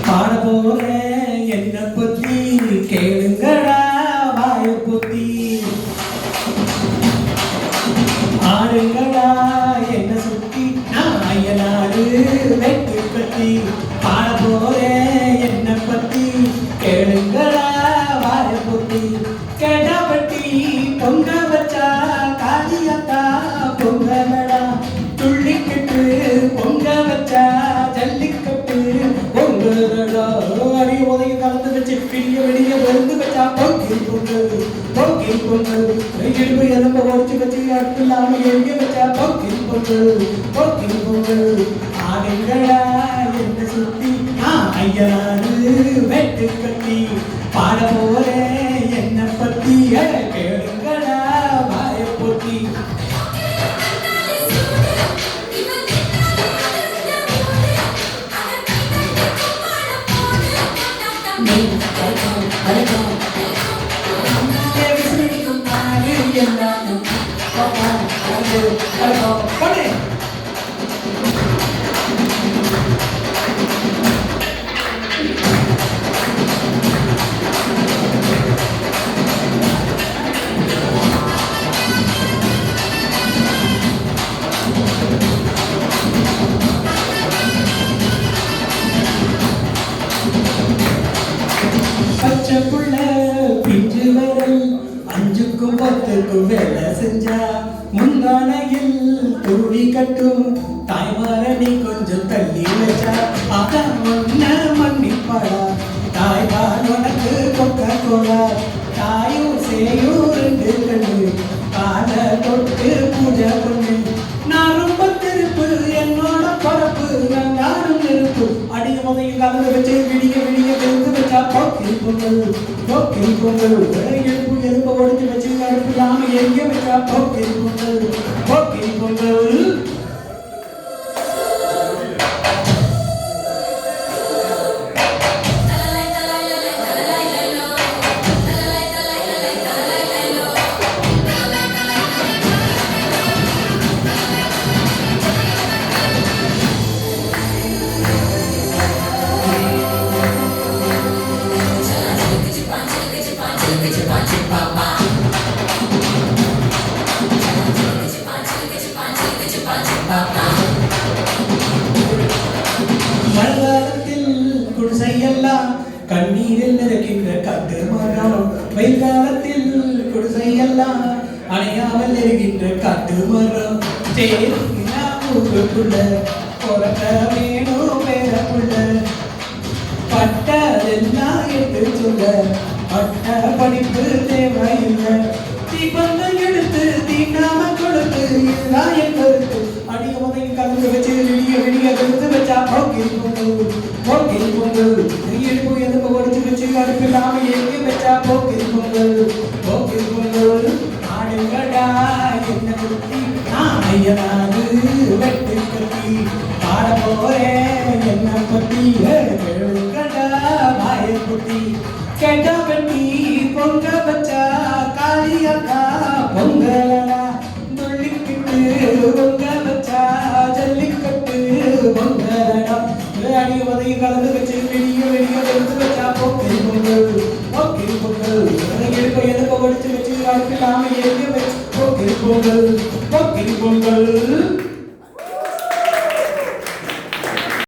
பாட போற என்ன பத்தி கேளுங்கடா வாய புத்தி ஆடுங்கடா என்ன சுத்தி நான் அயலாறு வெட்டு கட்டி பாட போற என்ன பத்தி கேளுங்கடா வாய புத்தி கேட்டா பட்டி பொங்க வச்சா காளியாத்தா பொங்கலடா துள்ளிக்கிட்டு பொங்க வச்சா ஜல்லிக்கட்டு பொங்கலடா அடி உதவி கலந்து வச்சு பிடிய வெளிய வந்து வச்சா பொங்கல் பொங்கல் பொங்கல் பொங்கல் இடுப்பு எலும்பு உடச்சு வச்சு அடுப்பில்லாம எங்க வச்சா பொங்கல் பொங்கல் பொங்கல் பொங்கல் ஆடுங்கடா என்ன சுத்தி ஐயனாரு வெட்டு கட்டி பாட போற என்ன பத்தி கேளுங்கடா வாய போட்டி பச்சைப்புள்ள பிஞ்சு வரல் அஞ்சுக்கும் பத்துக்கும் வேலை செஞ்சா முந்தானையில் துருவி கட்டும் தாய்மாரணி கொஞ்சம் தள்ளி வச்சா அதான் ஒன்ன மன்னிப்பாடா தாய்வார் உனக்கு கொக்க கோடா தாயும் சேயும் ரெண்டு கண்ணு கால தொட்டு பூஜை பண்ணு நான் ரொம்ப திருப்பு என்னோட பரப்பு நான் யாரும் நெருப்பு அடிய முதையில் கலந்து வச்சு விடிய விடிய வெந்து வச்சா போக்கில் பொங்கல் போக்கில் பொங்கல் எழுப்பு எலும்பு ஒடிச்சு வச்சு அடுப்பு இல்லாம எங்க வச்சா போக்கில் பொங்கல் போக்கில் பொங்கல் மழைக்காலத்தில் குடிசையெல்லாம் கண்ணீரில் நிற்கின்ற காட்டு மரம் வெயில் காலத்தில் குடிசையெல்லாம் அணையாமல் இருக்கின்ற காட்டு மரம் ஊருக்குள்ள பொறக்க வேணும் பேரப்புள்ள பட்டதெல்லாம் எடுத்து சொல்ல பட்ட படிப்பு தேவையில்லை தீபந்தம் எடுத்து தீண்டாம கொடுத்து இதுதான் என் கருத்து அடிய உதவி கலந்து வச்சு விடிய விடிய கருத்து வச்சா போக்கில் பொங்கல் போக்கில் பொங்கல் இடுப்பு எதுக்கு ஒடிச்சு வச்சு அடுப்பில்லாம எங்க வச்சா போக்கில் பொங்கல் போக்கில் பொங்கல் ஆடுங்கடா என்ன குத்தி நான் ஐயனாரு வெட்டு கட்டி பாட போறேன் என்ன பத்தி கேளுங்கடா வாய குத்தி கேட்டா வெட்டி பொங்க வச்சா காளியாத்தா பொங்கலடா துள்ளிக்கிட்டு பொங்க வச்சா ஜல்லிக்கட்டு பொங்கலடா அடி உதவி கலந்து வச்சு வெளிய வெளிய வெந்து வச்சா போக்கில் பொங்கல் போக்கில் பொங்கல் எடுப்ப எதுப்ப ஒடிச்சு வச்சு அடுப்பில்லாம எங்க வச்சு போக்கில் பொங்கல் போக்கில் பொங்கல்